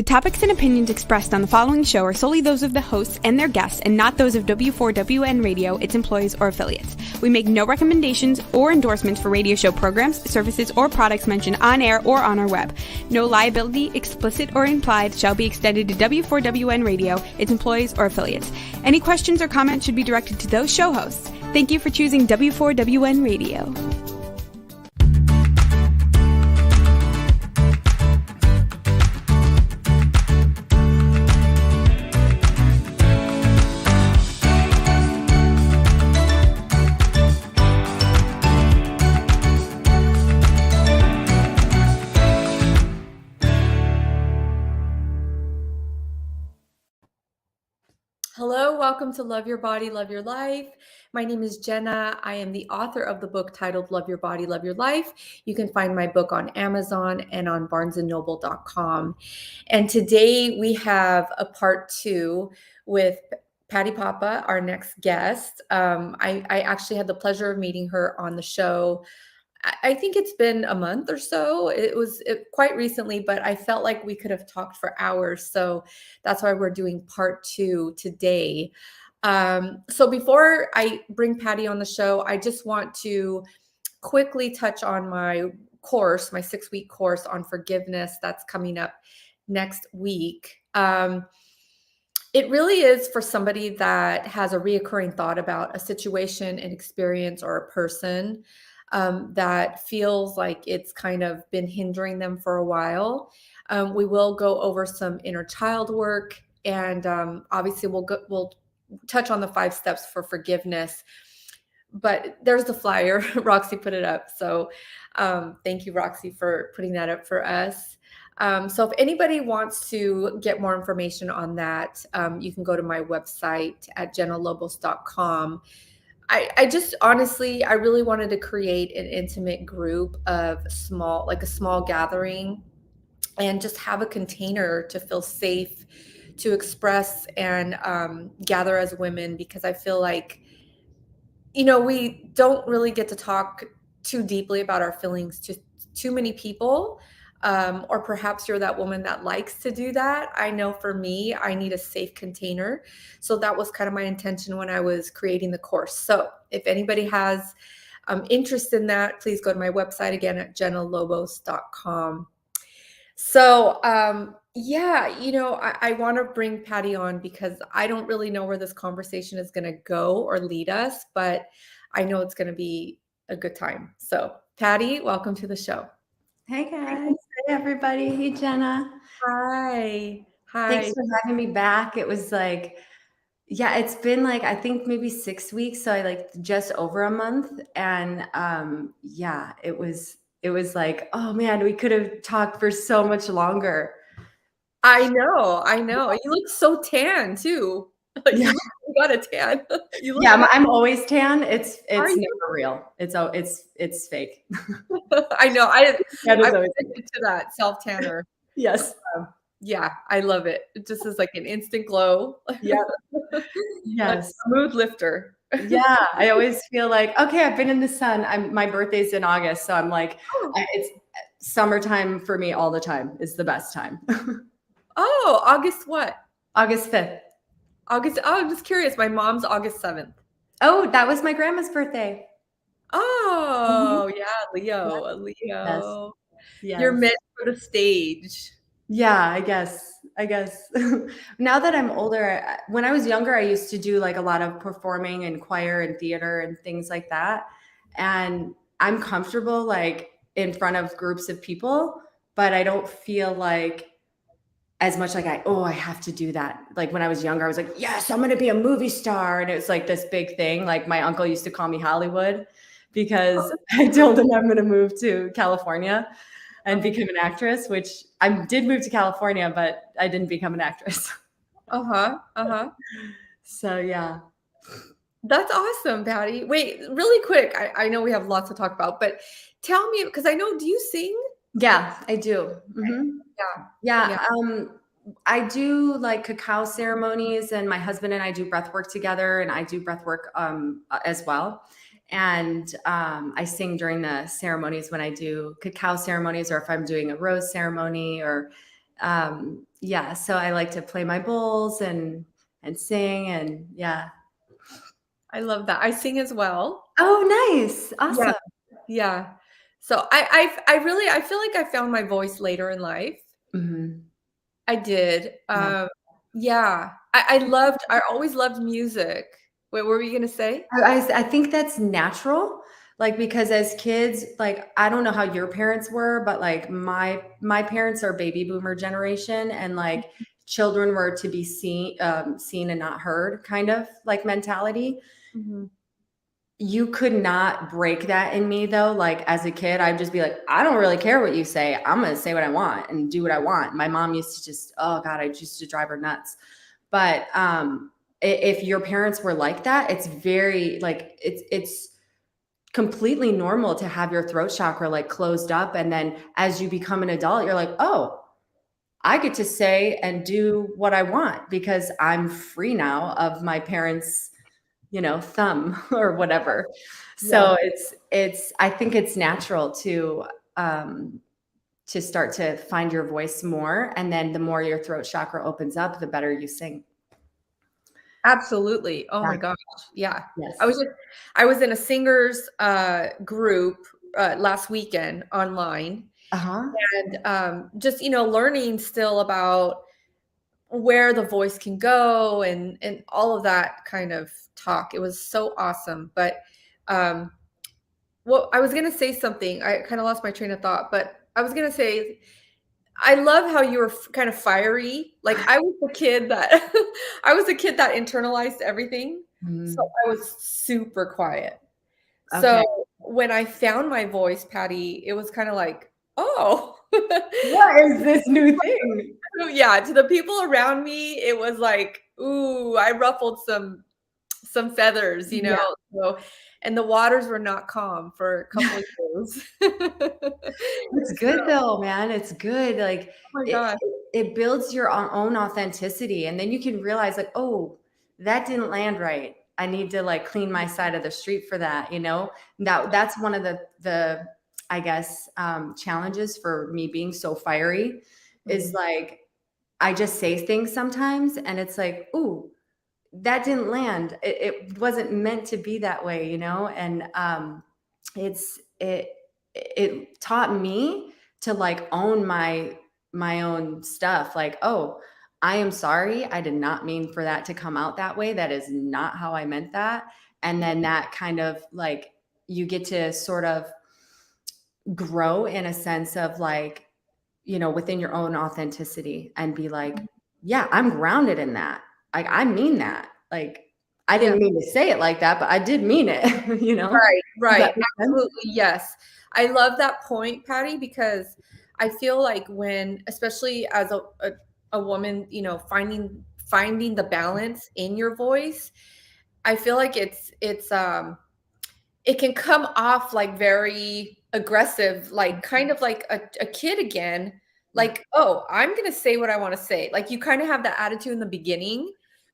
The topics and opinions expressed on the following show are solely those of the hosts and their guests and not those of W4WN Radio, its employees, or affiliates. We make no recommendations or endorsements for radio show programs, services, or products mentioned on air or on our web. No liability, explicit or implied, shall be extended to W4WN Radio, its employees, or affiliates. Any questions or comments should be directed to those show hosts. Thank you for choosing W4WN Radio. Hello, welcome to Love Your Body, Love Your Life. My name is Jenna. I am the author of the book titled Love Your Body, Love Your Life. You can find my book on Amazon and on barnesandnoble.com. And today we have a part 2 with Pattie Papa, our next guest. I actually had the pleasure of meeting her on the show. I think it's been a month or so. It was quite recently, but I felt like we could have talked for hours. So that's why we're doing part 2 today. So before I bring Pattie on the show, I just want to quickly touch on my course, my 6-week course on forgiveness that's coming up next week. It really is for somebody that has a reoccurring thought about a situation, an experience, or a person that feels like it's kind of been hindering them for a while. We will go over some inner child work, and obviously we'll touch on the 5 steps for forgiveness. But there's the flyer. Roxy put it up. So thank you, Roxy, for putting that up for us. So if anybody wants to get more information on that, you can go to my website at jennalobos.com. I just honestly, I really wanted to create an intimate group of a small gathering, and just have a container to feel safe to express and gather as women, because I feel like, we don't really get to talk too deeply about our feelings to too many people. Or perhaps you're that woman that likes to do that. I know for me, I need a safe container. So that was kind of my intention when I was creating the course. So if anybody has interest in that, please go to my website again at jennalobos.com. So I want to bring Pattie on because I don't really know where this conversation is going to go or lead us, but I know it's going to be a good time. So Pattie, welcome to the show. Hey guys. Hey everybody. Hey Jenna. Hi. Thanks for having me back. It was it's been I think maybe 6 weeks. So just over a month. And it was like, oh man, we could have talked for so much longer. I know. You look so tan too. You got a tan. I'm always tan. It's never real. It's fake. I know. I'm addicted to that self tanner. Yes. I love it. It just is like an instant glow. Yeah. Yes. Mood lifter. Yeah. I always feel like, okay, I've been in the sun. My birthday's in August. So I'm it's summertime for me all the time is the best time. Oh, August what? August 5th. I'm just curious. My mom's August 7th. Oh, that was my grandma's birthday. Oh, yeah, Leo. Yes. You're meant for the stage. Yeah, I guess. Now that I'm older, when I was younger, I used to do a lot of performing and choir and theater and things like that. And I'm comfortable in front of groups of people, but I don't feel as much I have to do that. When I was younger, I was like, yes, I'm going to be a movie star. And it was this big thing. My uncle used to call me Hollywood because I told him I'm going to move to California and become an actress, which I did move to California, but I didn't become an actress. So, yeah. That's awesome, Pattie. Wait, really quick. I know we have lots to talk about, but tell me, because I know, do you sing? Yeah, I do. Mm-hmm. Yeah. I do cacao ceremonies, and my husband and I do breath work together, and I do breath work as well. And I sing during the ceremonies when I do cacao ceremonies, or if I'm doing a rose ceremony, or yeah, so I like to play my bowls and sing, and yeah. I love that. I sing as well. Oh, nice. Yeah, Awesome. yeah. So I feel like I found my voice later in life. Mhm. I did. Yeah. Yeah. I always loved music. Wait, what were you gonna say? I think that's natural, like, because as kids, like, I don't know how your parents were, but, like, my parents are baby boomer generation, and, like, children were to be seen and not heard kind of, like, mentality. Mhm. You could not break that in me, though. Like, as a kid, I'd just be like, "I don't really care what you say. I'm gonna say what I want and do what I want." My mom used to just, oh god, I used to drive her nuts. But, if your parents were like that, it's very, like, it's completely normal to have your throat chakra, like, closed up, and then as you become an adult, you're like, "Oh, I get to say and do what I want because I'm free now of my parents', thumb or whatever." Yeah. So it's I think it's natural to start to find your voice more, and then the more your throat chakra opens up, the better you sing. Absolutely. Oh Yeah. my gosh. Yeah. I was Yes. just I was in a singers group last weekend online Uh-huh. and just learning still about where the voice can go and all of that kind of talk. It was so awesome. But um well, I was gonna say something. I kind of lost my train of thought, but I was gonna say I love how you were kind of fiery. Like I was the kid that I was the kid that internalized everything. So Mhm. I was super quiet. So Okay. when I found my voice, Patty, it was kind of like, oh. What is this new thing? So, yeah, to the people around me, it was like, ooh, I ruffled some feathers, you know. Yeah. So, and the waters were not calm for a couple of years. It's So, good though, man. It's good. Like, oh my it gosh. it builds your own authenticity, and then you can realize, like, "Oh, that didn't land right. I need to, like, clean my side of the street for that," you know? That's one of the I guess, challenges for me being so fiery is, Mhm. like, I just say things sometimes, and it's like, "Ooh, that didn't land. It wasn't meant to be that way," you know? And it's it taught me to, like, own my own stuff. Like, oh, I am sorry. I did not mean for that to come out that way. That is not how I meant that. And then that kind of, like, you get to sort of grow in a sense of, like, within your own authenticity and be like, yeah, I'm grounded in that. Like, I mean that. Like, I Yeah. didn't mean to say it like that, but I did mean it, you know? Right, Does that right. make sense? Absolutely, yes. I love that point, Patty, because I feel like when especially as a woman, finding the balance in your voice, I feel like it can come off like very aggressive, like kind of like a kid again. Yeah. Like, oh, I'm gonna say what I want to say. Like you kind of have that attitude in the beginning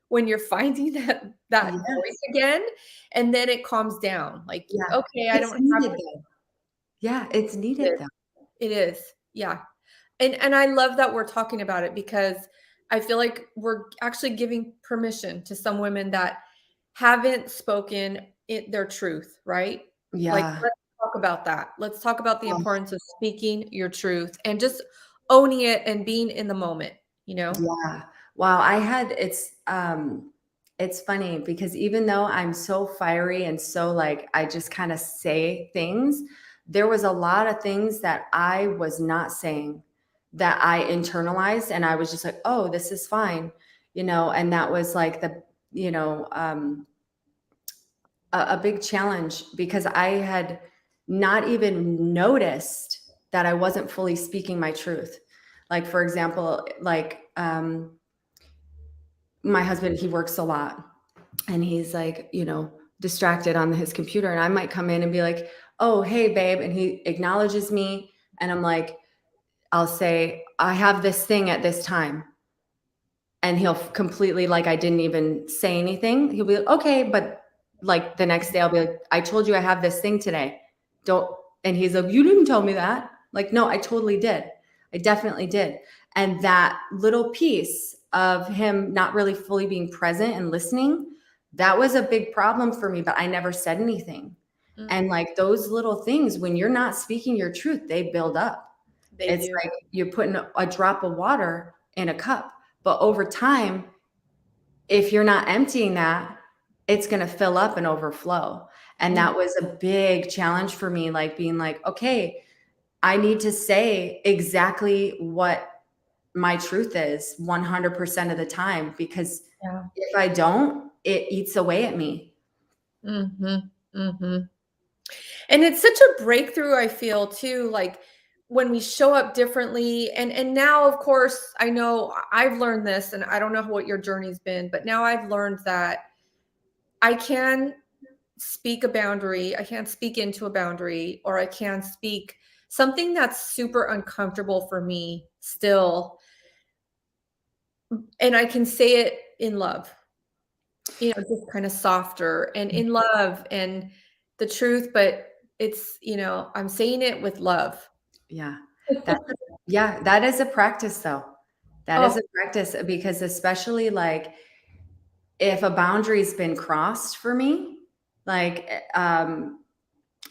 when you're finding that voice Yes. again, and then it calms down. Like, Yeah. okay, I It's don't have needed though. Yeah, it's needed it. though. It is, yeah. And I love that we're talking about it because I feel like we're actually giving permission to some women that haven't spoken their truth, right? Like, Yeah. let's talk about that. Let's talk about the Oh, importance of speaking your truth and just owning it and being in the moment, you know? yeah. Wow, it's funny because even though I'm so fiery and so, like, I just kind of say things, there was a lot of things that I was not saying that I internalized, and I was just like, "Oh, this is fine." And that was like you know, um a big challenge because I had not even noticed that I wasn't fully speaking my truth. Like, for example, like, my husband, he works a lot and he's, like, distracted on his computer. And I might come in and be like, "Oh, hey, babe." And he acknowledges me. And I'm like, I'll say, "I have this thing at this time." And he'll completely, like, I didn't even say anything. He'll be like, "Okay." But, like, the next day I'll be like, "I told you I have this thing today. Don't." And he's like, "You didn't tell me that." Like, no, I totally did. I definitely did. And that little piece of him not really fully being present and listening, that was a big problem for me, but I never said anything. Mm. And like those little things, when you're not speaking your truth, they build up. It's like you're putting a drop of water in a cup, but over time, if you're not emptying that, it's going to fill up and overflow. And that was a big challenge for me, like being like, okay, I need to say exactly what my truth is 100% of the time, because if I don't, it eats away at me. And it's such a breakthrough, I feel, too, like when we show up differently. And now, of course, I know I've learned this, and I don't know what your journey's been, but now I've learned that I can speak a boundary, I can speak into a boundary, or I can speak something that's super uncomfortable for me still. And I can say it in love, just kind of softer and in love and the truth, but it's, I'm saying it with love. Yeah. That is a practice though. That is a practice, because especially like if a boundary's been crossed for me, like I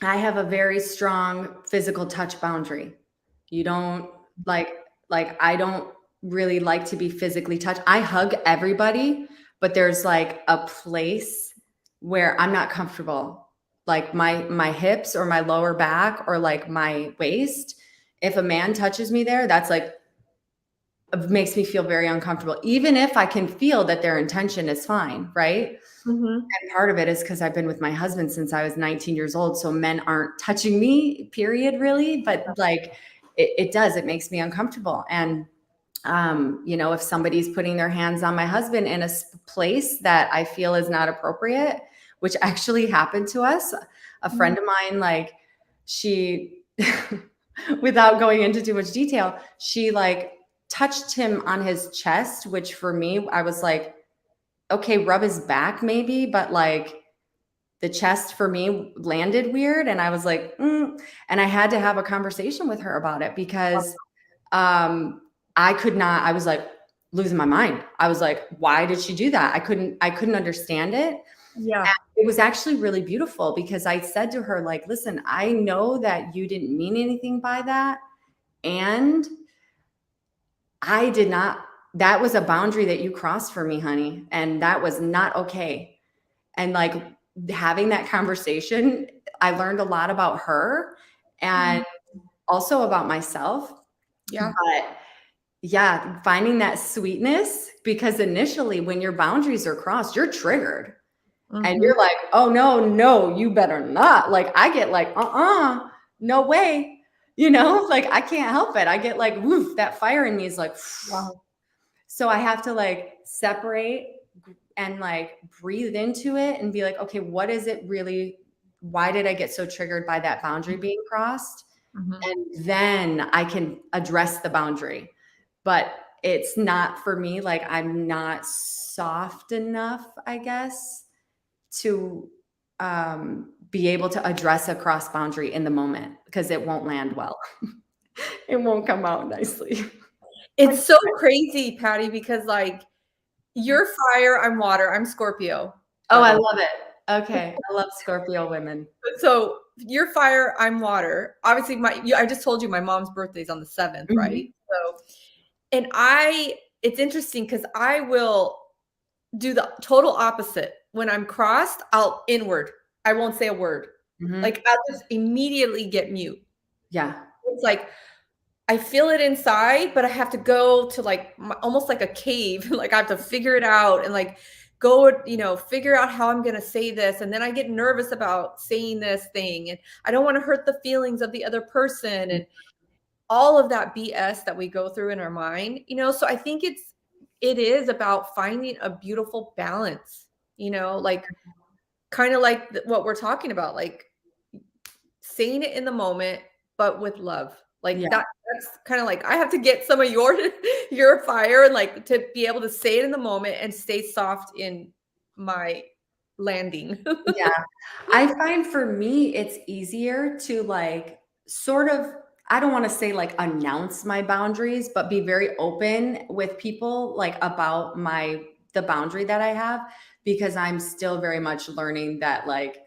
have a very strong physical touch boundary. You don't like I don't really like to be physically touched. I hug everybody, but there's like a place where I'm not comfortable. Like my hips or my lower back or like my waist. If a man touches me there, that's like it makes me feel very uncomfortable, even if I can feel that their intention is fine, right? And part of it is because I've been with my husband since I was 19 years old. So men aren't touching me, period, really. But like it makes me uncomfortable. And, if somebody's putting their hands on my husband in a place that I feel is not appropriate, which actually happened to us, a friend of mine, like she, without going into too much detail, she like touched him on his chest, which for me, I was like, okay, rub his back maybe, but like the chest for me landed weird. And I was like, and I had to have a conversation with her about it because I could not, I was like losing my mind. I was like, why did she do that? I couldn't understand it. Yeah. And it was actually really beautiful because I said to her, like, listen, I know that you didn't mean anything by that. And I did not, that was a boundary that you crossed for me, honey. And that was not okay. And like having that conversation, I learned a lot about her and also about myself. Yeah. But yeah, finding that sweetness, because initially when your boundaries are crossed, you're triggered and you're like, oh no, you better not. Like I get like, no way. Like I can't help it. I get like, woof, that fire in me is like, wow. So I have to like separate and like breathe into it and be like, okay, what is it really? Why did I get so triggered by that boundary being crossed? And then I can address the boundary. But it's not for me, like I'm not soft enough, I guess, to be able to address a cross boundary in the moment because it won't land well. It won't come out nicely. It's so crazy, Pattie, because like you're fire, I'm water, I'm Scorpio. Oh, I love it. Okay. I love Scorpio women. So you're fire, I'm water. Obviously, I just told you my mom's birthday is on the 7th, right? So, and it's interesting because I will do the total opposite. When I'm crossed, I'll inward. I won't say a word. Like I'll just immediately get mute. Yeah. It's like, I feel it inside, but I have to go to like almost like a cave. Like I have to figure it out and like go, figure out how I'm going to say this. And then I get nervous about saying this thing and I don't want to hurt the feelings of the other person and all of that BS that we go through in our mind, so I think it is about finding a beautiful balance, like kind of like what we're talking about, like saying it in the moment, but with love. Like that's kind of like, I have to get some of your fire and like to be able to say it in the moment and stay soft in my landing. Yeah. I find for me, it's easier to like sort of I don't want to say like announce my boundaries, but be very open with people like about the boundary that I have, because I'm still very much learning that like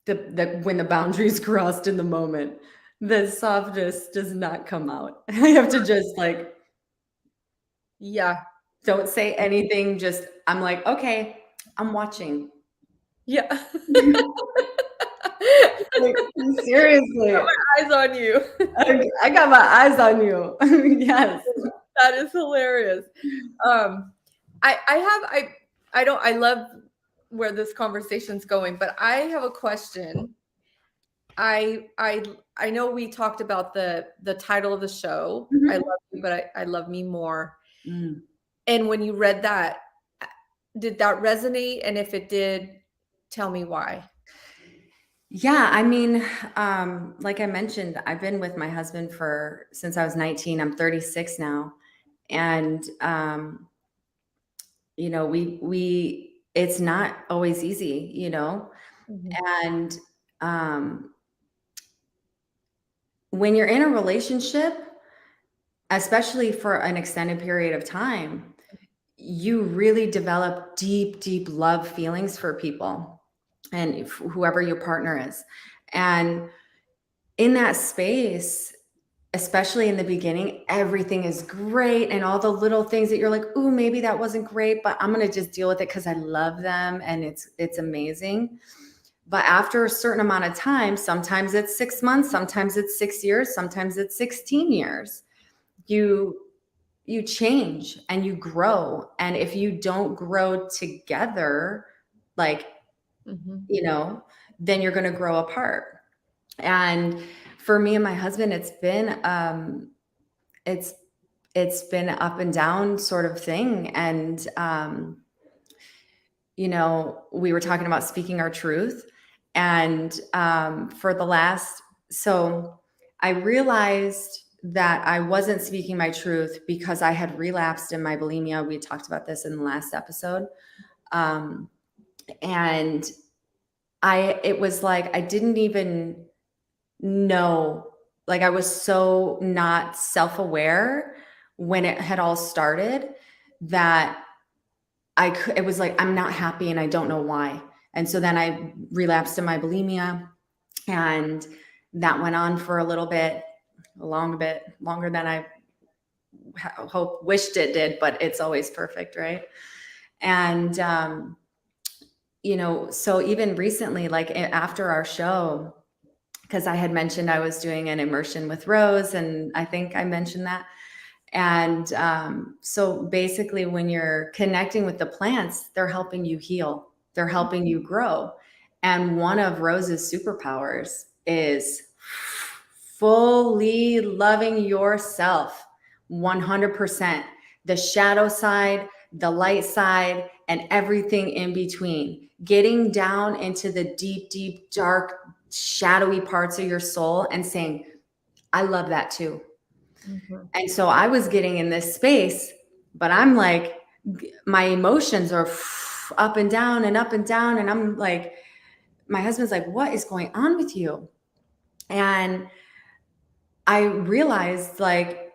the when the boundary is crossed in the moment, the softness does not come out. I have to just like Yeah. don't say anything. Just I'm like, okay, I'm watching. Yeah. Like, seriously, Eyes on you. I got my eyes on you. Yes. That is hilarious. I love where this conversation's going, but I have a question. I know we talked about the title of the show. Mhm. I love you, but I love me more. Mm. And when you read that, did that resonate? And if it did, tell me why. Yeah, I mean, like I mentioned, I've been with my husband since I was 19. I'm 36 now. And you know, it's not always easy, you know. And when you're in a relationship, especially for an extended period of time, you really develop deep, deep love feelings for people and whoever your partner is. And in that space, especially in the beginning, everything is great. And all the little things that you're like, ooh, maybe that wasn't great, but I'm going to just deal with it because I love them and it's amazing. But after a certain amount of time, sometimes it's 6 months, sometimes it's 6 years, sometimes it's 16 years, you change and you grow. And if you don't grow together, like, you know, then you're going to grow apart. And for me and my husband, it's been up and down sort of thing. And you know, we were talking about speaking our truth. And so I realized that I wasn't speaking my truth because I had relapsed in my bulimia. We talked about this in the last episode. And it was like, I didn't even know, like I was so not self-aware when it had all started that it was like, I'm not happy and I don't know why. And so then I relapsed in my bulimia, and that went on for a bit longer than I wished it did, but it's always perfect. Right. And, you know, so even recently, like after our show, because I had mentioned I was doing an immersion with Rose, and I think I mentioned that. And so basically, when you're connecting with the plants, they're helping you heal. They're helping you grow. And one of Rose's superpowers is fully loving yourself 100%. The shadow side, the light side, and everything in between. Getting down into the deep, deep, dark, shadowy parts of your soul and saying, I love that too. And so I was getting in this space, but I'm like, my emotions are up and down and up and down. And I'm like, my husband's like, what is going on with you? And I realized like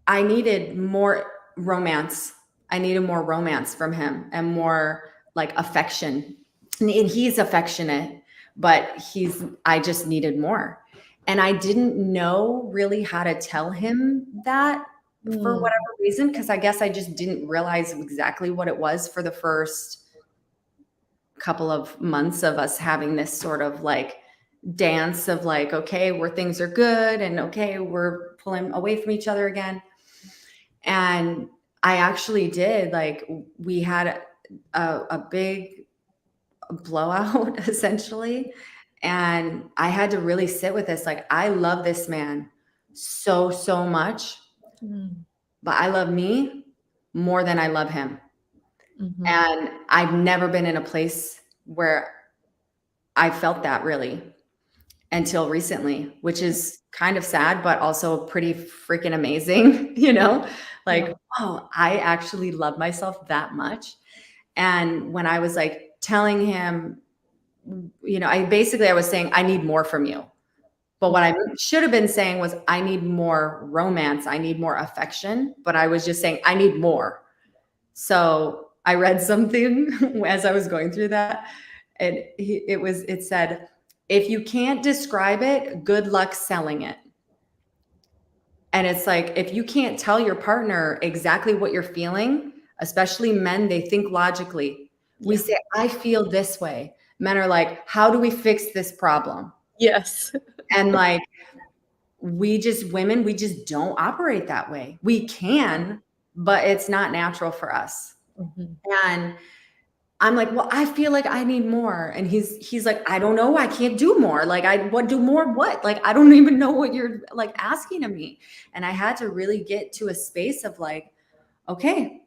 I needed more romance. I needed more romance from him and more like affection. And he's affectionate, but I just needed more. And I didn't know really how to tell him that for whatever reason, because I guess I just didn't realize exactly what it was for the first couple of months of us having this sort of like dance of like, okay, where things are good and okay, we're pulling away from each other again. And I actually did, like, we had a big blowout essentially. And I had to really sit with this. Like, I love this man so, so much, but I love me more than I love him. And I've never been in a place where I felt that really until recently, which is kind of sad, but also pretty freaking amazing, you know, like, oh, I actually love myself that much. And when I was like telling him, you know, I was saying, I need more from you. But what I should have been saying was, I need more romance. I need more affection. But I was just saying, I need more. So I read something as I was going through that. And it said, if you can't describe it, good luck selling it. And it's like, if you can't tell your partner exactly what you're feeling, especially men, they think logically. We say, I feel this way. Men are like, how do we fix this problem? Yes. And like, women, we just don't operate that way. We can, but it's not natural for us. Mm-hmm. And I'm like, well, I feel like I need more. And he's like, I don't know. I can't do more. Like, do more what? Like, I don't even know what you're like asking of me. And I had to really get to a space of like, okay,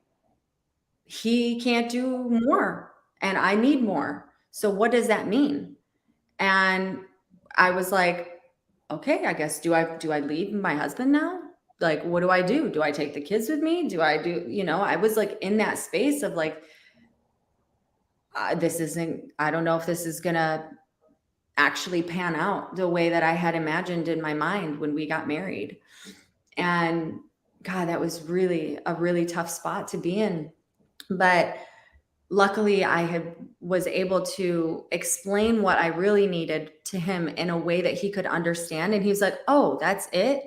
he can't do more and I need more. So what does that mean? And I was like, okay, I guess, do I leave my husband now? Like, what do I do? Do I take the kids with me? I was like in that space of like, I don't know if this is going to actually pan out the way that I had imagined in my mind when we got married. And God, that was really a really tough spot to be in. But luckily was able to explain what I really needed to him in a way that he could understand. And he was like, oh, that's it?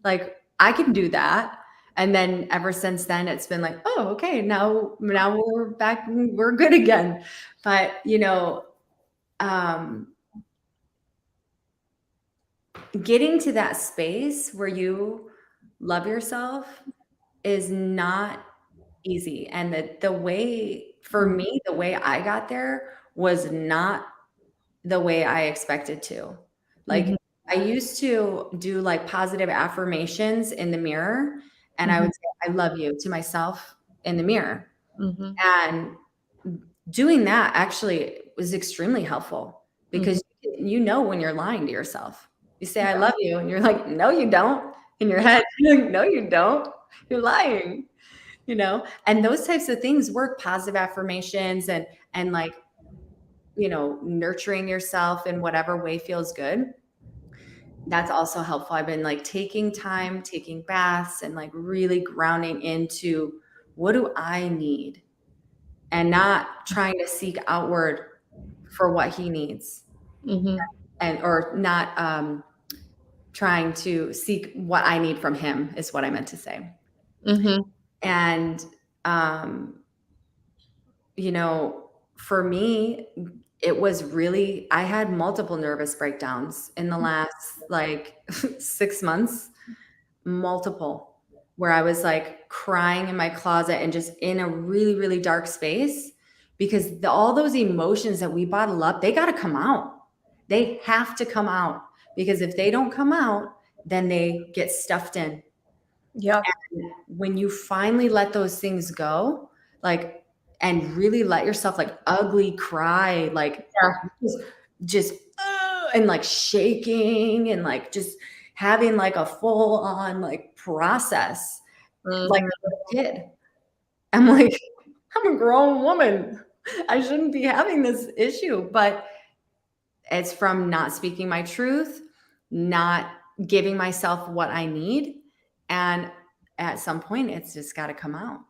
Like, I can do that. And then ever since then, it's been like, oh, okay, now we're back, we're good again. But, getting to that space where you love yourself is not easy. And the way, for me, the way I got there was not the way I expected to. Like, I used to do like positive affirmations in the mirror, and I would say, I love you to myself in the mirror. And doing that actually was extremely helpful because when you're lying to yourself. You say, I love you, and you're like, no, you don't. In your head, you're like, no, you don't. You're lying, and those types of things work. Positive affirmations and like, nurturing yourself in whatever way feels good. That's also helpful. I've been like taking baths and like really grounding into what do I need and not trying to seek outward for what he needs or not trying to seek what I need from him is what I meant to say. And, for me, it was really, I had multiple nervous breakdowns in the last like 6 months, multiple, where I was like crying in my closet and just in a really, really dark space because all those emotions that we bottle up, they got to come out. They have to come out because if they don't come out, then they get stuffed in. Yeah. And when you finally let those things go, like, and really let yourself like ugly cry, like just and like shaking and like just having like a full on like process, like a kid. I'm like, I'm a grown woman. I shouldn't be having this issue, but it's from not speaking my truth, not giving myself what I need. And at some point, it's just got to come out.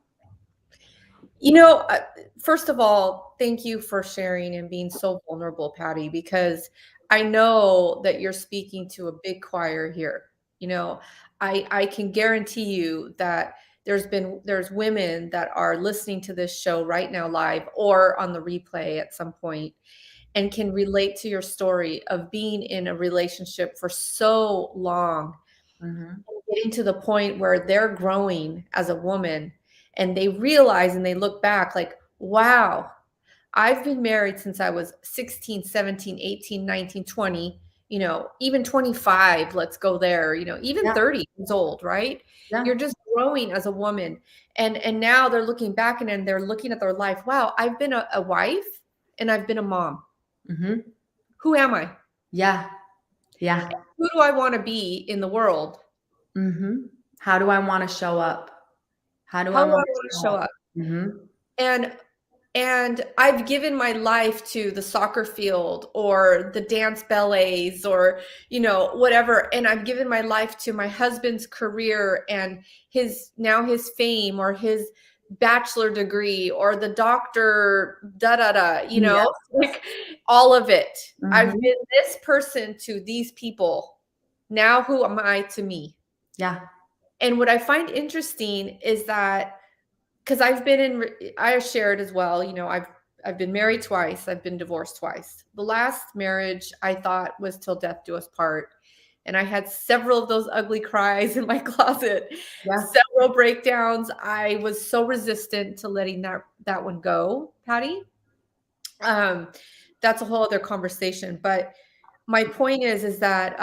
First of all, thank you for sharing and being so vulnerable, Pattie, because I know that you're speaking to a big choir here. I can guarantee you that there's women that are listening to this show right now live or on the replay at some point and can relate to your story of being in a relationship for so long, getting to the point where they're growing as a woman and they realize and they look back like, wow, I've been married since I was 16, 17, 18, 19, 20, even 25, let's go there, even 30 years old, right? Yeah. You're just growing as a woman. And now they're looking back and they're looking at their life. Wow, I've been a wife and I've been a mom. Who am I? Yeah. Yeah. Who do I want to be in the world? How do I want to show up? How do I want to show up? And And I've given my life to the soccer field or the dance ballets or, whatever. And I've given my life to my husband's career and his fame or his bachelor degree or the doctor, Yes. like all of it. I've Mhm. been this person to these people. Now who am I to me? Yeah. And what I find interesting is that because I shared as well, I've been married twice, I've been divorced twice. The last marriage I thought was till death do us part. And I had several of those ugly cries in my closet, Yeah. several breakdowns. I was so resistant to letting that one go, Patty. Um, that's a whole other conversation. But my point is that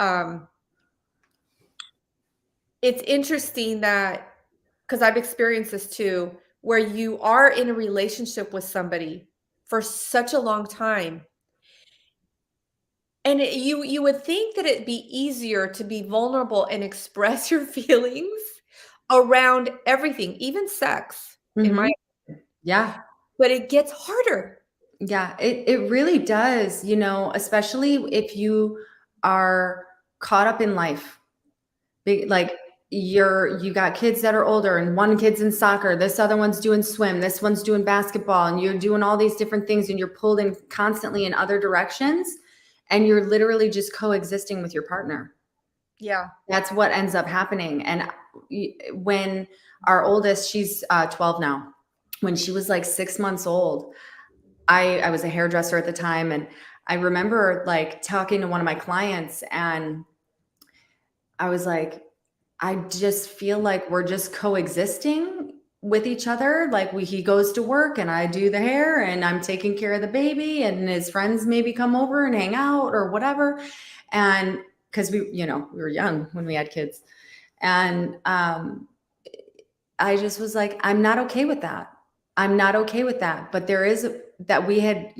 it's interesting that because I've experienced this too, where you are in a relationship with somebody for such a long time. And you would think that it'd be easier to be vulnerable and express your feelings around everything, even sex, in my Mhm. Yeah. but it gets harder. Yeah, it really does, especially if you are caught up in life. Like you got kids that are older and one kid's in soccer, this other one's doing swim, this one's doing basketball, and you're doing all these different things and you're pulled in constantly in other directions and you're literally just coexisting with your partner. Yeah. That's what ends up happening. And when our oldest, she's 12 now, when she was like 6 months old, I was a hairdresser at the time. And I remember like talking to one of my clients and I was like, I just feel like we're just coexisting with each other. Like he goes to work and I do the hair and I'm taking care of the baby and his friends maybe come over and hang out or whatever. And cause we were young when we had kids. And, I just was like, I'm not okay with that. I'm not okay with that. But there is that we had,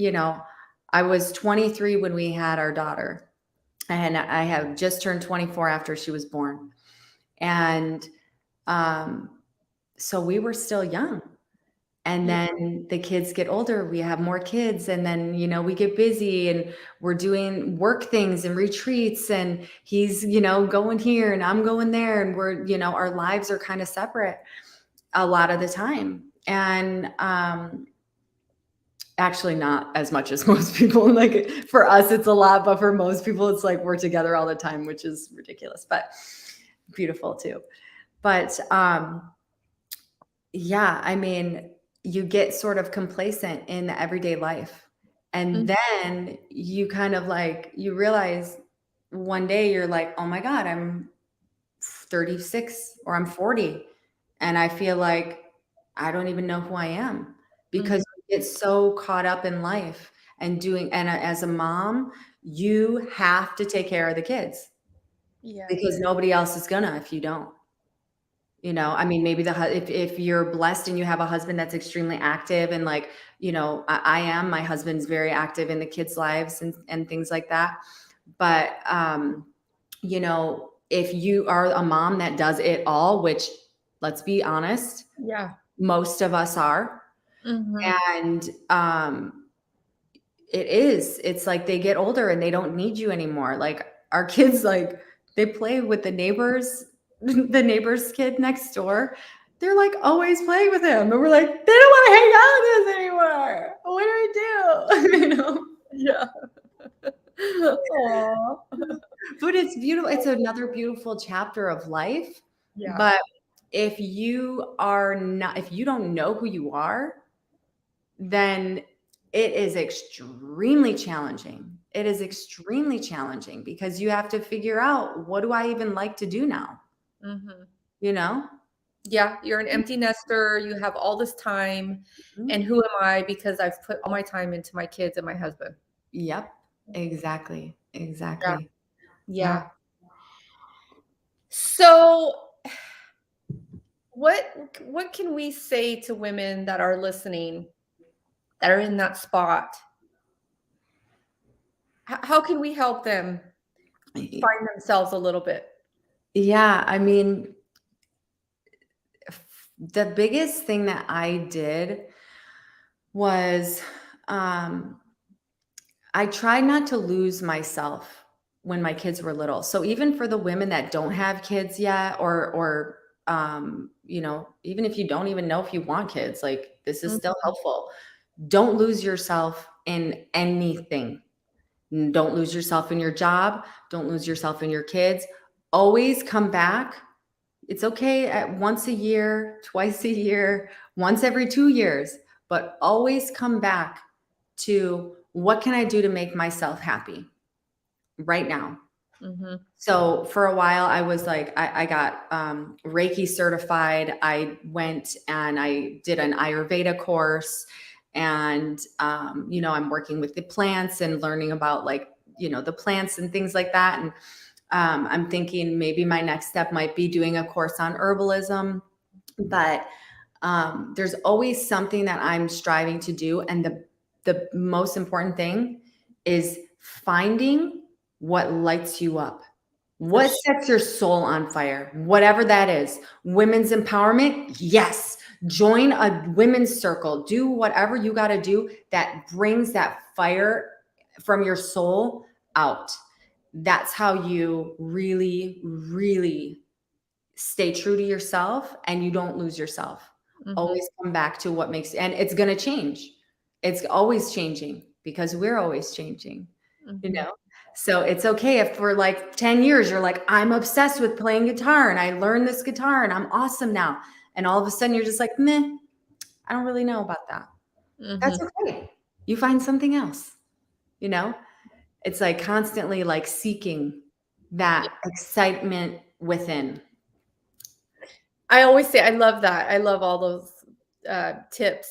I was 23 when we had our daughter and I have just turned 24 after she was born. And so we were still young. And Yeah. then the kids get older, we have more kids, and then, we get busy and we're doing work things and retreats, and he's, going here and I'm going there, and we're, our lives are kind of separate a lot of the time. And actually not as much as most people. Like for us, it's a lot, but for most people, it's like we're together all the time, which is ridiculous, but beautiful too. But yeah, I mean, you get sort of complacent in the everyday life. And Mhm. then you kind of like, you realize one day you're like, oh my God, I'm 36 or I'm 40. And I feel like I don't even know who I am because Mhm. you get so caught up in life and as a mom, you have to take care of the kids because Yes. nobody else is gonna if you don't. I mean, maybe if you're blessed and you have a husband that's extremely active and like, I am, my husband's very active in the kids' lives and things like that. But, if you are a mom that does it all, which let's be honest, Yeah. most of us are. Mhm. And, it's like they get older and they don't need you anymore. Like our kids, like they play with the neighbors, the neighbor's kid next door. They're like always playing with him. And we're like, they don't want to hang out with us anymore. What do we do? Yeah. Aw. But it's beautiful. It's another beautiful chapter of life. Yeah. But if if you don't know who you are, then it is extremely challenging. It is extremely challenging because you have to figure out, what do I even like to do now? Mhm. You know? Yeah, you're an empty nester, you have all this time, Mhm. and who am I because I've put all my time into my kids and my husband. Yep. Exactly. Yeah. Exactly. Yeah. Yeah. So, what can we say to women that are listening, that are in that spot? How can we help them find themselves a little bit? Yeah. I mean, the biggest thing that I did was I tried not to lose myself when my kids were little. So even for the women that don't have kids yet, or even if you don't even know if you want kids, like this is still Mhm. helpful. Don't lose yourself in anything. Don't lose yourself in your job. Don't lose yourself in your kids. Always come back. It's okay at once a year, twice a year, once every 2 years, but always come back to what can I do to make myself happy right now? Mhm. So for a while, I was like, I got Reiki certified. I went and I did an Ayurveda course, and I'm working with the plants and learning about like the plants and things like that. And I'm thinking maybe my next step might be doing a course on herbalism, but there's always something that I'm striving to do, and the most important thing is finding what lights you up. For What sure. sets your soul on fire? Whatever that is. Women's empowerment, yes. Join a women's circle. Do whatever you got to do that brings that fire from your soul out. That's how you really, really stay true to yourself and you don't lose yourself. Mhm. Always come back to what makes, and it's going to change. It's always changing because we're always changing, you Mhm. know? So it's okay if for like 10 years you're like, I'm obsessed with playing guitar and I learned this guitar and I'm awesome now. And all of a sudden you're just like, meh, I don't really know about that. That's Mhm. okay. You find something else, you know? It's like constantly like seeking Yeah. that excitement within. I always say I love that. I love all those tips.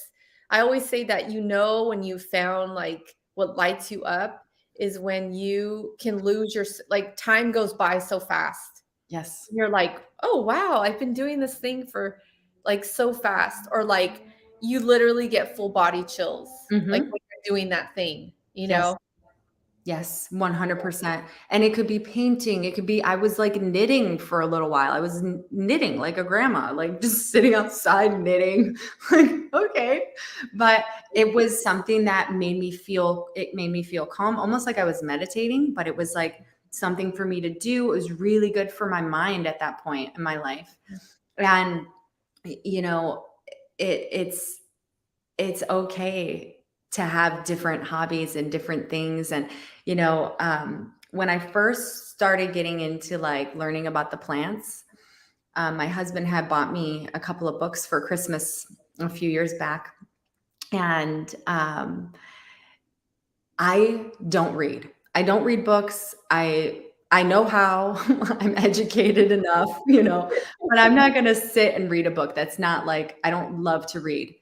I always say that when you found like what lights you up is when you can lose like time goes by so fast. Yes. You're like, "Oh, wow, I've been doing this thing for, like, so fast," or, like, you literally get full body chills, like, Mhm. when you're doing that thing, you Yes. know? Yes, 100%. And it could be painting, it could be I was, like, knitting for a little while. I was knitting like a grandma, like, just sitting outside knitting, like, "Okay." But it was something that made me feel calm, almost like I was meditating, but it was, like, something for me to do. It was really good for my mind at that point in my life. And, you know, it's okay to have different hobbies and different things. And when I first started getting into like learning about the plants, my husband had bought me a couple of books for Christmas a few years back, and I don't read books. I know how. I'm educated enough, but I'm not going to sit and read a book. That's not like, I don't love to read.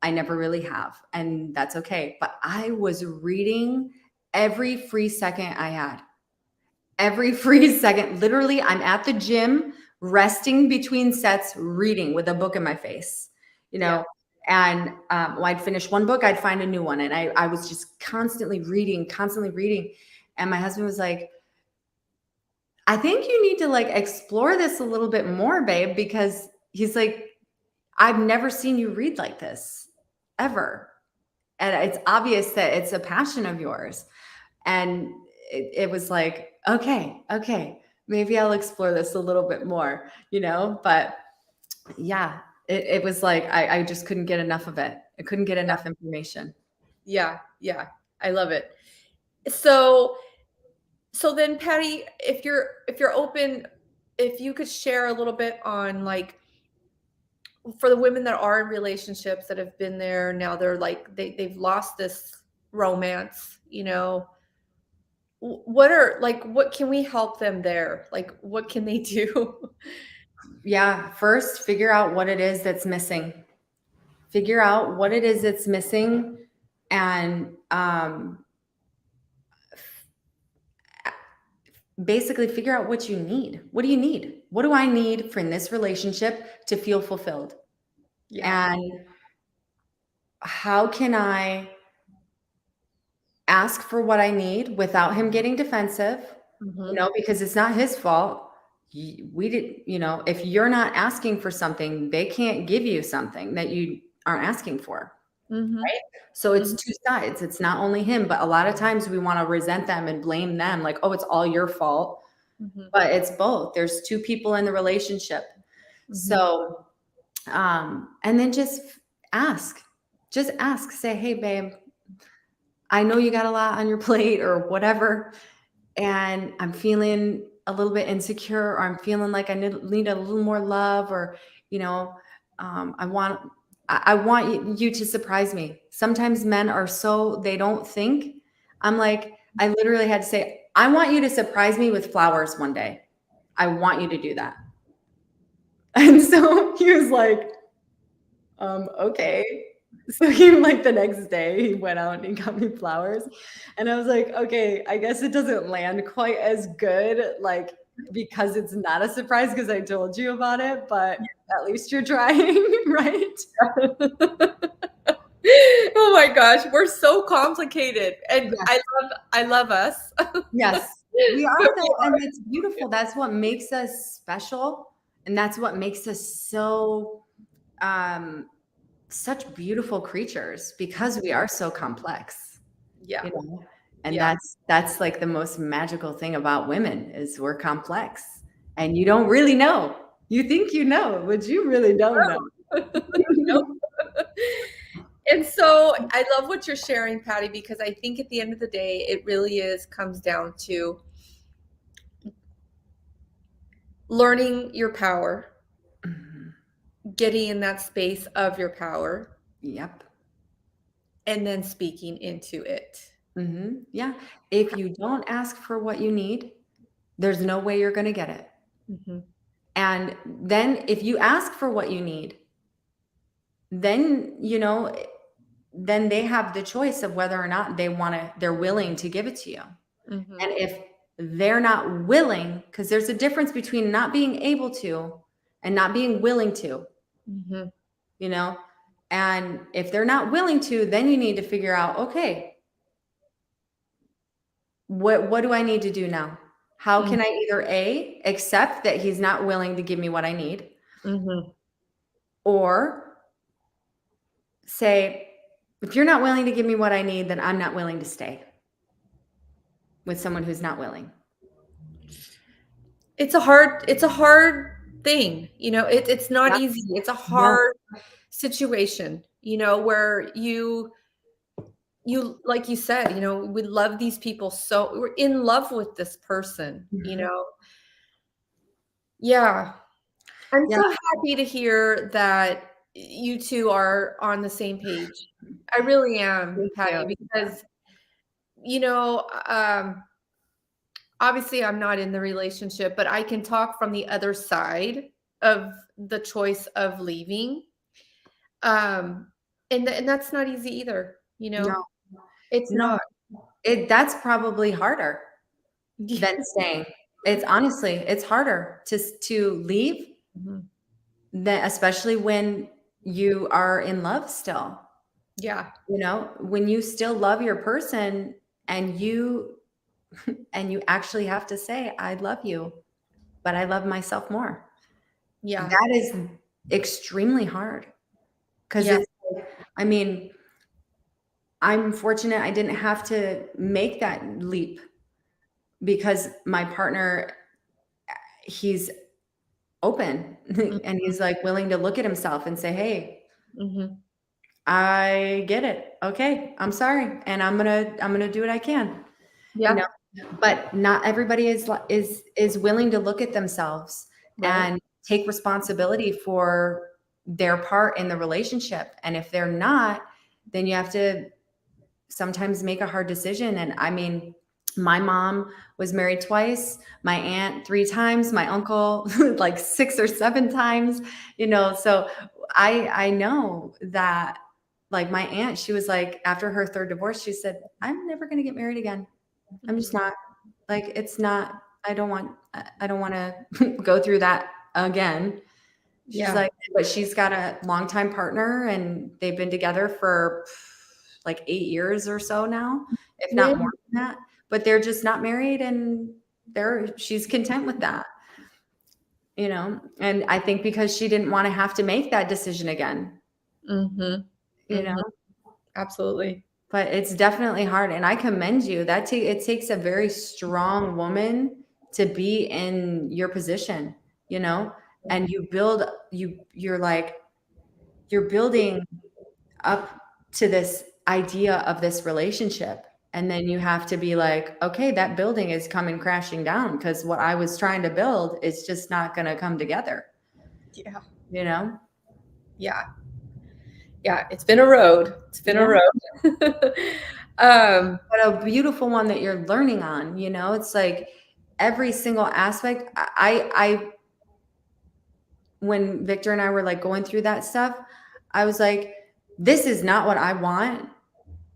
I never really have, and that's okay. But I was reading every free second I had. Every free second. Literally, I'm at the gym, resting between sets, reading with a book in my face, you Yeah. know. And when I'd finish one book, I'd find a new one. And I was just constantly reading, constantly reading. And my husband was like, I think you need to like explore this a little bit more, babe, because he's like, I've never seen you read like this ever. And it's obvious that it's a passion of yours. And it was like, okay, maybe I'll explore this a little bit more, but yeah, it was like, I just couldn't get enough of it. I couldn't get enough information. Yeah, yeah, I love it. So so then, Patty, if you're open, if you could share a little bit on, like, for the women that are in relationships that have been there, now they're like they've lost this romance, what can we help them there? Like, what can they do? Yeah, first figure out what it is that's missing. Figure out what it is that's missing, and basically figure out what you need. What do you need? What do I need for in this relationship to feel fulfilled? Yeah. And how can I ask for what I need without him getting defensive, Mhm. because it's not his fault. We did, if you're not asking for something, they can't give you something that you aren't asking for. Mhm. So it's Mhm. two sides. It's not only him, but a lot of times we want to resent them and blame them like, oh, it's all your fault. Mhm. But it's both. There's two people in the relationship. Mhm. So, and then just ask. Just ask. Say, hey, babe, I know you got a lot on your plate or whatever, and I'm feeling a little bit insecure, or I'm feeling like I need a little more love, or, you know, I want I want you to surprise me. Sometimes men are so they don't think. I'm like, I literally had to say, I want you to surprise me with flowers one day. I want you to do that. And so he was like, okay. So he like the next day he went out and he got me flowers. And I was like, okay, I guess it doesn't land quite as good, like because it's not a surprise because I told you about it, but at least you're trying, right? Oh my gosh, we're so complicated, and Yes. I love us. Yes. We But are we though, and it's beautiful. That's what makes us special. And that's what makes us so um such beautiful creatures because we are so complex. yeah, You know, and yeah. that's like the most magical thing about women is we're complex, and you don't really know. You think you know, but you really don't know. Nope. And so I love what you're sharing, Patty, because I think at the end of the day, it really comes down to learning your power, Mhm. getting in that space of your power, Yep. and then speaking into it. Yeah. If you don't ask for what you need, there's no way you're going to get it. Mhm. And then if you ask for what you need, then, then they have the choice of whether or not they're willing to give it to you. Mhm. And if they're not willing, because there's a difference between not being able to and not being willing to, Mhm. you know? And if they're not willing to, then you need to figure out, okay, what do I need to do now? How Mhm. can I either A, accept that he's not willing to give me what I need, Mhm. or say, if you're not willing to give me what I need, then I'm not willing to stay with someone who's not willing. It's a hard thing. It's not Yeah. easy. It's a No. hard situation, where you like you said, we love these people, so we're in love with this person. Mhm. Yeah. I'm Yeah. so happy to hear that you two are on the same page. I really am, Thank Patty, you. because you know um obviously I'm not in the relationship, but I can talk from the other side of the choice of leaving. Um, and that's not easy either, No, It's no. not. That's probably harder than staying. It's honestly, it's harder to leave Mhm. than especially when you are in love still. Yeah. When you still love your person and you actually have to say, I love you, but I love myself more. Yeah. That is extremely hard because Yeah. it's, I mean, I'm fortunate I didn't have to make that leap because my partner, he's open and he's like willing to look at himself and say, hey, Mhm. I get it. Okay, I'm sorry, and I'm gonna do what I can. You know, Yeah. but not everybody is willing to look at themselves Right. and take responsibility for their part in the relationship. And if they're not, then you have to sometimes make a hard decision. And I mean, my mom was married twice, my aunt 3 times, my uncle like 6 or 7 times, so I know that like my aunt, she was like, after her third divorce, she said, I'm never going to get married again. I'm just Mhm. not. Like, it's not, I don't want to go through that again. She's Yeah. like, but she's got a longtime partner and they've been together for like 8 years or so now, if Yeah. not more than that. But they're just not married and she's content with that, And I think because she didn't want to have to make that decision again, Mhm. you know. Mhm. Absolutely. But it's definitely hard, and I commend you. It takes a very strong woman to be in your position, you know, and you're building up to this idea of this relationship. And then you have to be like, okay, that building is coming crashing down because what I was trying to build is just not going to come together. Yeah. You know? Yeah. Yeah. It's been a road. It's been a road. But a beautiful one that you're learning on, you know, it's like every single aspect. When Victor and I were like going through that stuff, I was like, this is not what I want.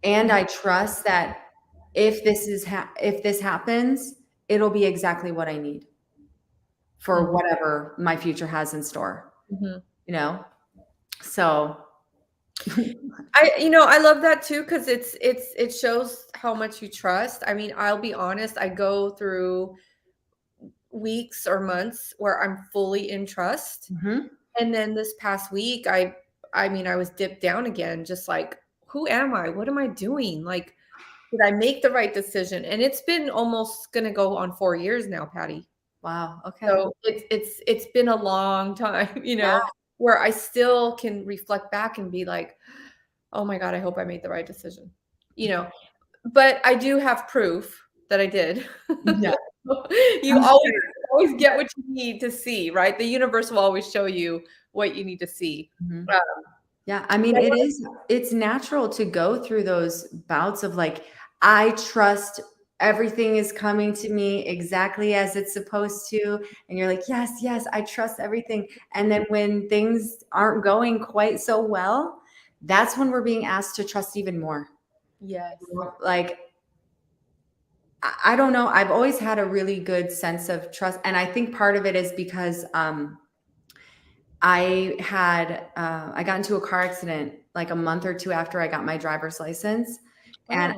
And I trust that if this happens, it'll be exactly what I need for whatever my future has in store, you know? So I love that too, because it shows how much you trust. I mean, I'll be honest, I go through weeks or months where I'm fully in trust. And then this past week, I mean, I was dipped down again, just like, who am I? What am I doing? Like, did I make the right decision? And it's been almost gonna go on 4 years now, Patty. wow. Okay. So it's been a long time, Yeah. where I still can reflect back and be like, oh my God, I hope I made the right decision. But I do have proof that I did. Yeah. You always get what you need to see, right? The universe will always show you what you need to see. Yeah, I mean, it's natural to go through those bouts of like, I trust everything is coming to me exactly as it's supposed to. And you're like, yes, yes, I trust everything. And then when things aren't going quite so well, that's when we're being asked to trust even more. Yes. Like, I don't know. I've always had a really good sense of trust. And I think part of it is because I got into a car accident like a month or two after I got my driver's license. And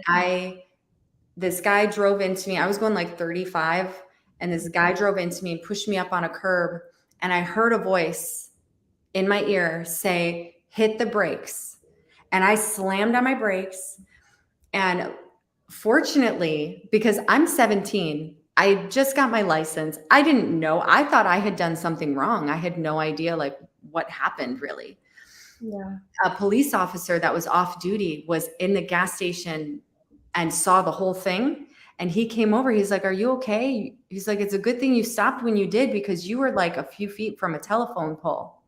this guy drove into me. I was going like 35, and this guy drove into me and pushed me up on a curb. And I heard a voice in my ear say, hit the brakes. And I slammed on my brakes. And fortunately, because I'm 17, I just got my license. I didn't know. I thought I had done something wrong. I had no idea like what happened really. Yeah. A police officer that was off duty was in the gas station and saw the whole thing. And he came over. He's like, are you okay? He's like, it's a good thing you stopped when you did, because you were like a few feet from a telephone pole.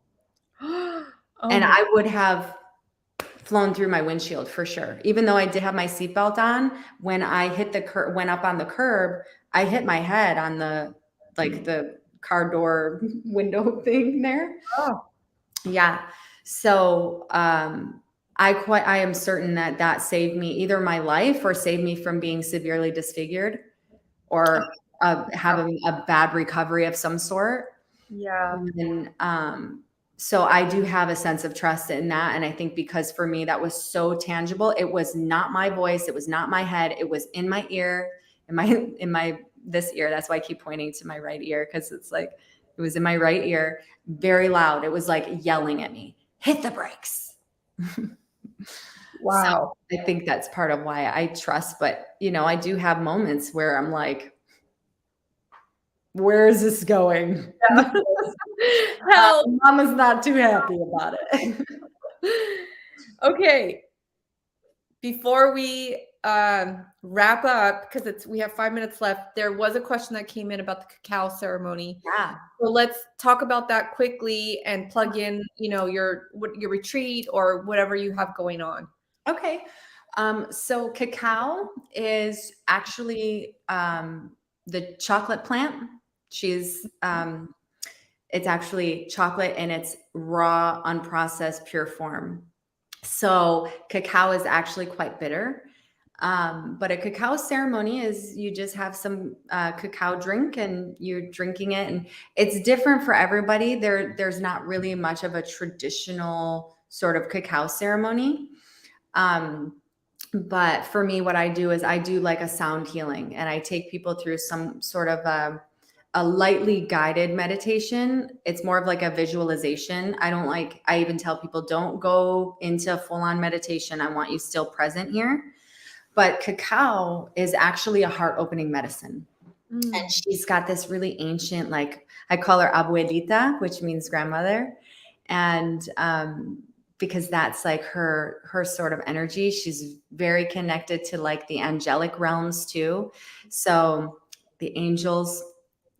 And I would have flown through my windshield for sure. Even though I did have my seatbelt on, when I went up on the curb, I hit my head on the car door window thing there. Oh. Yeah. So I am certain that saved me, either my life or saved me from being severely disfigured or having a bad recovery of some sort. Yeah. And so I do have a sense of trust in that. And I think because for me, that was so tangible. It was not my voice. It was not my head. It was in my ear, this ear. That's why I keep pointing to my right ear, because it's like, it was in my right ear, very loud. It was like yelling at me, hit the brakes. Wow. So I think that's part of why I trust. But, I do have moments where I'm like, where is this going? Yeah. Help. Mama's not too happy about it. Okay. Before we wrap up, because we have 5 minutes left, there was a question that came in about the cacao ceremony. Yeah. So let's talk about that quickly and plug in, your retreat or whatever you have going on. Okay. So cacao is actually the chocolate plant. It's actually chocolate in its raw, unprocessed, pure form. So cacao is actually quite bitter. But a cacao ceremony is you just have some cacao drink and you're drinking it, and it's different for everybody. There's not really much of a traditional sort of cacao ceremony. But for me, what I do is I do like a sound healing, and I take people through some sort of a lightly guided meditation. It's more of like a visualization. I even tell people, don't go into full-on meditation. I want you still present here. But cacao is actually a heart-opening medicine. And she's got this really ancient, like I call her abuelita, which means grandmother. And because that's like her sort of energy. She's very connected to like the angelic realms too. So the angels,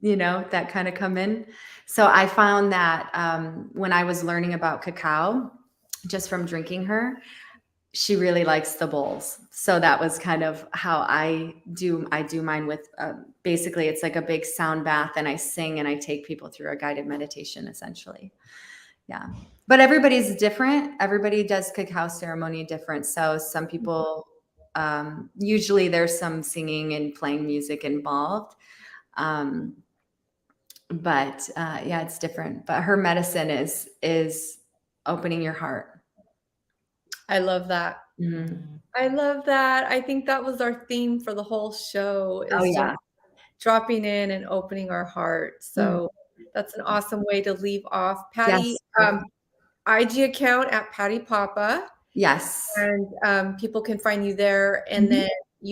that kind of come in. So I found that when I was learning about cacao, just from drinking her, she really likes the bowls. So that was kind of how I do mine with, basically it's like a big sound bath, and I sing and I take people through a guided meditation essentially. Yeah. But everybody's different. Everybody does cacao ceremony different. So some people, usually there's some singing and playing music involved. But yeah, it's different. But her medicine is opening your heart. I love that. Mm-hmm. I love that. I think that was our theme for the whole show, Oh, is yeah. just dropping in and opening our heart. So that's an awesome way to leave off. Pattie, Yes. IG account at Pattie Papa. Yes. And people can find you there. And then do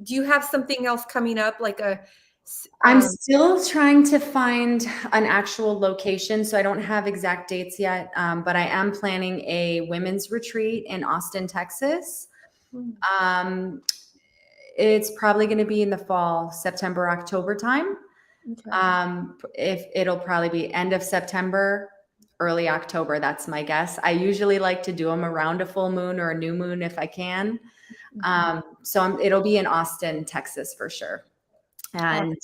you have something else coming up, like I'm still trying to find an actual location, so I don't have exact dates yet, but I am planning a women's retreat in Austin, Texas. It's probably going to be in the fall, September, October time. If it'll probably be end of September, early October, that's my guess. I usually like to do them around a full moon or a new moon if I can. So it'll be in Austin, Texas for sure. And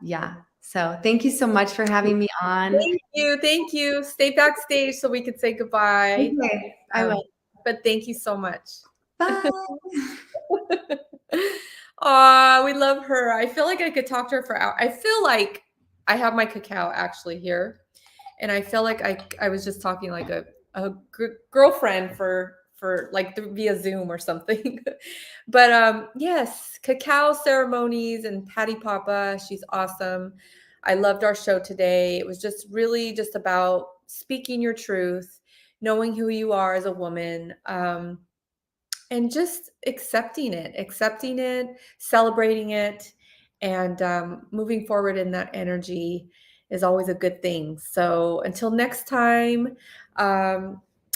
yeah, so thank you so much for having me on. Thank you. Stay backstage so we can say goodbye. Okay, I will. But thank you so much. Bye. Aw, we love her. I feel like I could talk to her for hours. I feel like I have my cacao actually here, and I feel like I was just talking like a girlfriend for like via Zoom or something. But yes, cacao ceremonies and Pattie Papa, she's awesome. I loved our show today. It was just really just about speaking your truth, knowing who you are as a woman, and just accepting it, celebrating it, and moving forward in that energy is always a good thing. So until next time,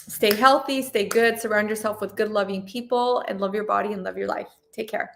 stay healthy, stay good, surround yourself with good, loving people, and love your body and love your life. Take care.